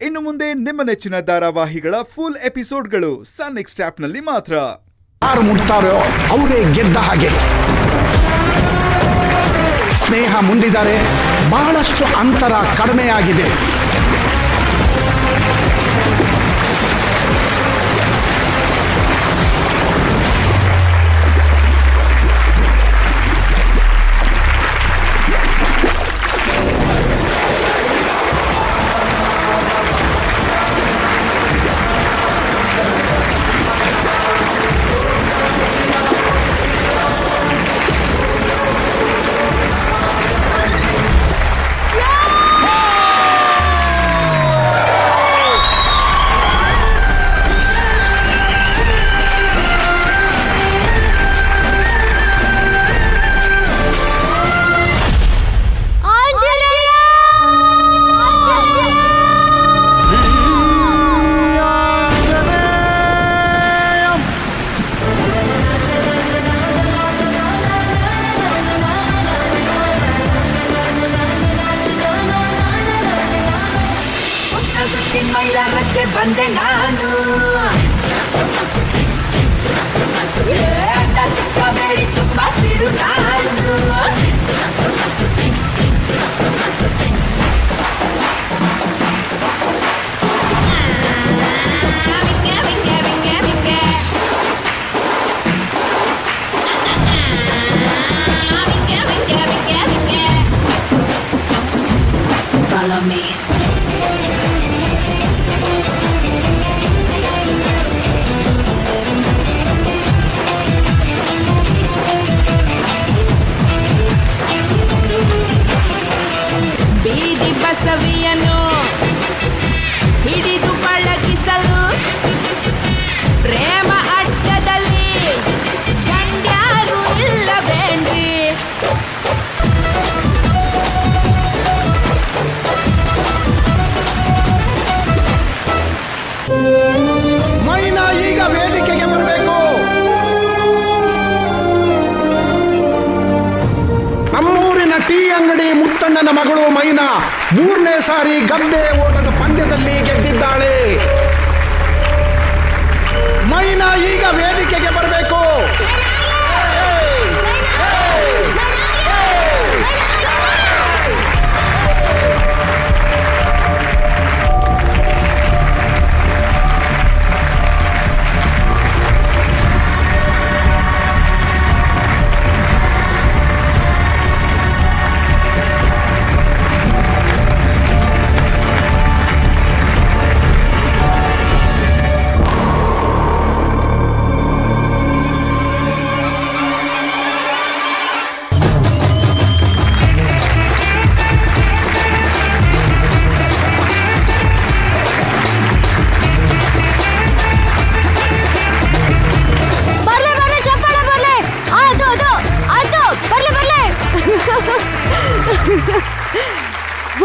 ಇನ್ನು ಮುಂದೆ ನಿಮ್ಮ ನೆಚ್ಚಿನ ಧಾರಾವಾಹಿಗಳ ಫುಲ್ ಎಪಿಸೋಡ್ಗಳು ಸನ್ ನೆಕ್ಸ್ಟ್ ಆಪ್ನಲ್ಲಿ ಮಾತ್ರ. ಯಾರು ಮುಟ್ತಾರೋ ಅವರೇ ಗೆದ್ದ ಹಾಗೆ. ಸ್ನೇಹ ಮುಂದಿದ್ದಾರೆ, ಬಹಳಷ್ಟು ಅಂತರ ಕಡಿಮೆಯಾಗಿದೆ. ಮೈಲಾರಕ್ಕೆ ಬಂದೆ ನಾನು, ಸಿಕ್ಕಬೇಡಿ ತುಂಬ ಸಿರು ನಾನು. Follow me. ಬೀದಿ ಬಸವಿಯನ್ನು ಹಿಡಿದು ಪಳಗಿಸಲು ಪ್ರೇಮ ಅಡ್ಡದಲ್ಲಿ ಗಂಡ್ಯಾರು ಇಲ್ಲವೇನ್ರಿ? ಮೈನಾ ಈಗ ವೇದಿಕೆಗೆ ಬರಬೇಕು. ನಮ್ಮೂರಿನ ಟೀ ಅಂಗಡಿ ಮುತ್ತಣ್ಣನ ಮಗಳು ಮೈನಾ 3ನೇ ಸಾರಿ ಗದ್ದೆ ಓಟದ ಪಂದ್ಯದಲ್ಲಿ ಗೆದ್ದಿದ್ದಾಳೆ. ಮೈನಾ ಈಗ ವೇದಿಕೆಗೆ ಬರಬೇಕು.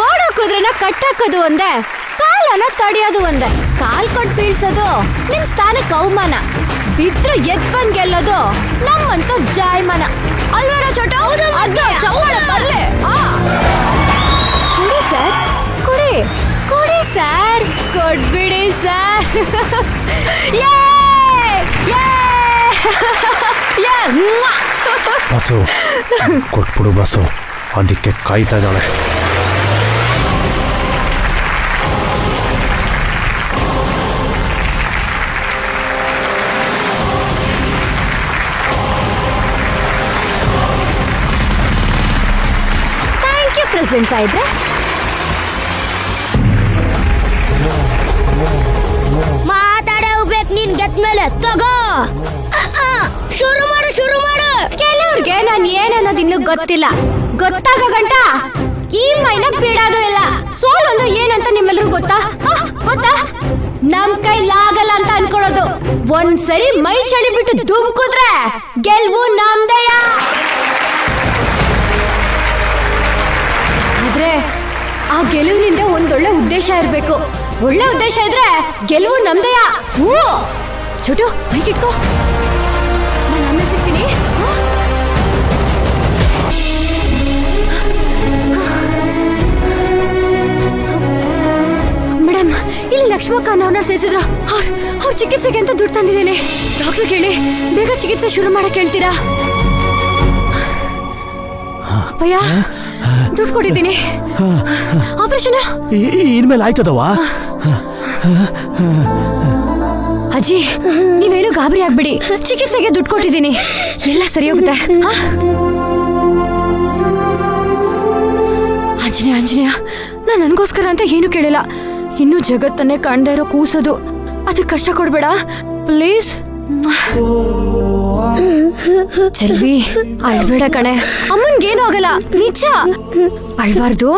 ಓಡೋಕೋದ್ರನ್ನ ಕಟ್ಟಾಕೋದು ಒಂದೇ, ಕಾಲನ್ನ ತಡೆಯೋದು ಒಂದೇ. ಕಾಲ್ ಕೊಟ್ಟು ಬೀಳ್ಸೋದು ನಿಮ್ ಸ್ಥಾನಕ್ಕೆ ಅವಮಾನ, ಬಿದ್ರು ಎದ್ ಬಂದ್ ಗೆಲ್ಲೋದು ನಮ್ಮಂತ ಜಾಯಮಾನ ಅಲ್ವೇನೋ ಚೋಟ? ಚಪ್ಪಾಳೆ ಬರ್ಲಿ. ಕುಡಿ ಸರ್, ಕುಡಿ ಕುಡಿ ಸರ್, ಕೊಡ್ಬಿಡಿ ಸರ್. ಬಸು ಕೊಟ್ಬಿಡು ಬಸು, ಅದಕ್ಕೆ ಕಾಯ್ತಾ ಇದ್ದಾಳೆ. ಥ್ಯಾಂಕ್ ಯು ಪ್ರೆಸಿಡೆಂಟ್ ಸಾಹೇಬ್ರೆ. ಮಾತಾಡೇ ಹೋಗ್ಬೇಕು ನೀನ್ ಗೆದ್ಮೇಲೆ. ತಗೋ ಶುರು ಮಾಡು ಶುರು ಮಾಡು. ಕೆಲವ್ರಿಗೆ ನಾನು ಏನನ್ನೋದು ಇನ್ನೂ ಗೊತ್ತಿಲ್ಲ. ಗೊತ್ತಾಗೋ ಗಂಟ ಈ ಮೈನ ಬಿಡೋದು ಇಲ್ಲ. ಸೋಲು ಅಂದ್ರೆ ಏನಂತ ನಿಮ್ಮೆಲ್ಲರೂ ಗೊತ್ತಾ? ಗೊತ್ತಾ? ನಮ್ ಕೈಲಾಗಲ್ಲ ಅಂತ ಅನ್ಕೊಳ್ಳೋದು. ಒಂದ್ಸರಿ ಮೈ ಚಳಿ ಬಿಟ್ಟು ಧುಮ್ಕುದ್ರೆ ಗೆಲ್ವು ನಮ್ದೆಯ. ಆದ್ರೆ ಆ ಗೆಲುವಿನಿಂದ ಒಂದೊಳ್ಳೆ ಉದ್ದೇಶ ಇರ್ಬೇಕು. ಒಳ್ಳೆ ಉದ್ದೇಶ ಇದ್ರೆ ಗೆಲುವು ನಮ್ದೆಯ. ಚೋಟು ಮೈಕ್ ಇಟ್ಕೋ, ನಾನು ಆಮೇಲೆ ಸಿಗ್ತೀನಿ. ಮೇಡಮ್ ಇಲ್ಲಿ ಲಕ್ಷ್ಮಕ್ಕ ಅನ್ನೋರ್ನ ಸೇರಿಸಿದ್ರು. ಅವ್ರ ಚಿಕಿತ್ಸೆಗೆ ಅಂತ ದುಡ್ಡು ತಂದಿದ್ದೀನಿ. ಡಾಕ್ಟರ್ ಕೇಳಿ ಬೇಗ ಚಿಕಿತ್ಸೆ ಶುರು ಮಾಡಕ್ ಹೇಳ್ತೀರಾ? ಅಪ್ಪಯ್ಯ, ದುಡ್ಡು ಕೊಟ್ಟಿದ್ದೀನಿ. ಆಪರೇಷನ್ ಇನ್ಮೇಲೆ ಆಯ್ತದವಾ? ಅಜ್ಜಿ, ನೀವೇನು ಗಾಬರಿ ಆಗ್ಬಿಡಿ. ಚಿಕಿತ್ಸೆಗೆ ದುಡ್ಡು ಕೊಟ್ಟಿದ್ದೀನಿ, ಎಲ್ಲ ಸರಿ ಹೋಗುತ್ತೆ. ಆಂಜನೇಯ, ನಾನು ನನಗೋಸ್ಕರ ಅಂತ ಏನು ಕೇಳಿಲ್ಲ. ಇನ್ನೂ ಜಗತ್ತನ್ನೇ ಕಾಣ್ತಾ ಇರೋ ಕೂಸೋದು, ಅದಕ್ಕೆ ಕಷ್ಟ ಕೊಡ್ಬೇಡ ಪ್ಲೀಸ್. ಚೆಲ್ವಿ, ಅಳ್ಬೇಡ ಕಣೆ, ಅಮ್ಮನ್ಗೇನು ಆಗಲ್ಲ, ನಿಜ. ಅಳ್ಬಾರ್ದು.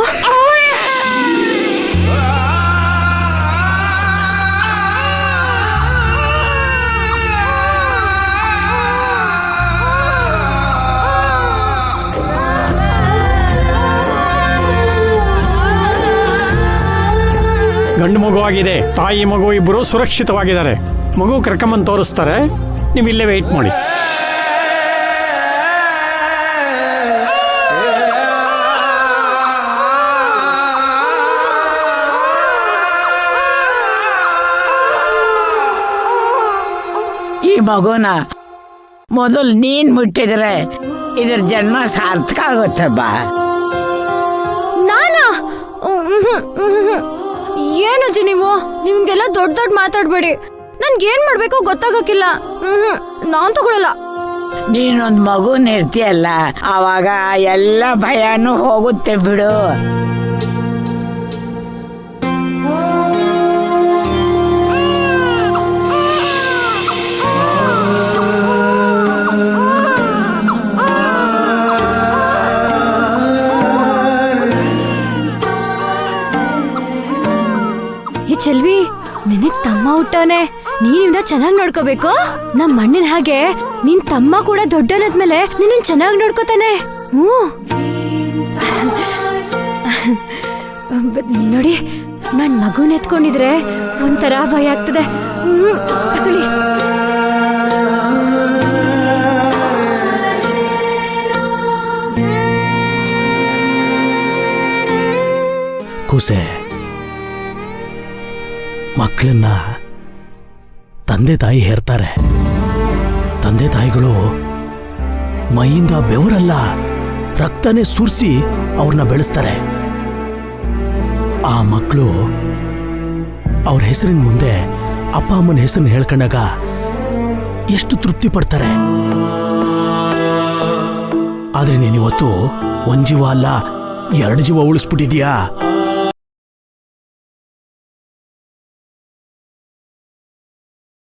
ಗಂಡು ಮಗುವಾಗಿದೆ, ತಾಯಿ ಮಗು ಇಬ್ಬರು ಸುರಕ್ಷಿತವಾಗಿದ್ದಾರೆ. ಮಗು ಕರ್ಕೊಂಬಂದು ತೋರಿಸ್ತಾರೆ, ನೀವು ಇಲ್ಲೇ ವೆಯ್ಟ್ ಮಾಡಿ. ಈ ಮಗುನ ಮೊದಲು ನೀನ್ ಮುಟ್ಟಿದ್ರೆ ಇದ್ರ ಜನ್ಮ ಸಾರ್ಥಕ ಆಗುತ್ತೆ ಬಾ. ನಾನಾ? ಏನಜ್ಜಿ ನೀವು? ನಿಮ್ಗೆಲ್ಲ ದೊಡ್ಡ ಮಾತಾಡ್ಬೇಡಿ. ನನ್ಗೇನ್ ಮಾಡ್ಬೇಕೋ ಗೊತ್ತಾಗಕ್ಕಿಲ್ಲ. ನಾನ್ ತಗೊಳಲ್ಲ. ನೀನೊಂದ್ ಮಗುನ್ ಇರ್ತೀಯಲ್ಲ, ಆವಾಗ ಎಲ್ಲ ಭಯನೂ ಹೋಗುತ್ತೆ ಬಿಡು. ಚೆಲ್ವಿ, ನಿನಗ್ ತಮ್ಮ ಹುಟ್ಟಾನೆ, ನೀನಿಂದ ಚೆನ್ನಾಗಿ ನೋಡ್ಕೋಬೇಕು. ನಮ್ಮ ಮಣ್ಣಿನ ಹಾಗೆ ನಿನ್ ತಮ್ಮ ಕೂಡ ದೊಡ್ಡನಾದ್ಮೇಲೆ ನಿನ್ನ ಚೆನ್ನಾಗಿ ನೋಡ್ಕೋತಾನೆ. ನೋಡಿ, ನನ್ ಮಗುನ ಎತ್ಕೊಂಡಿದ್ರೆ ಒಂಥರ ಭಯ ಆಗ್ತದೆ. ತಗೊಳ್ಳಿ. ಕೂಸೆ, ಮಕ್ಕಳನ್ನ ತಂದೆ ತಾಯಿ ಹೇರ್ತಾರೆ. ತಂದೆ ತಾಯಿಗಳು ಮೈಯಿಂದ ಬೆವರಲ್ಲ, ರಕ್ತನೇ ಸುರಿಸಿ ಅವ್ರನ್ನ ಬೆಳೆಸ್ತಾರೆ. ಆ ಮಕ್ಕಳು ಅವ್ರ ಹೆಸರಿನ ಮುಂದೆ ಅಪ್ಪ ಅಮ್ಮನ ಹೆಸರನ್ನ ಹೇಳ್ಕೊಂಡಾಗ ಎಷ್ಟು ತೃಪ್ತಿ ಪಡ್ತಾರೆ. ಆದ್ರೆ ನೀನಿವತ್ತು ಒಂದ್ ಜೀವ ಅಲ್ಲ, 2 ಜೀವ ಉಳಿಸ್ಬಿಟ್ಟಿದ್ಯಾ.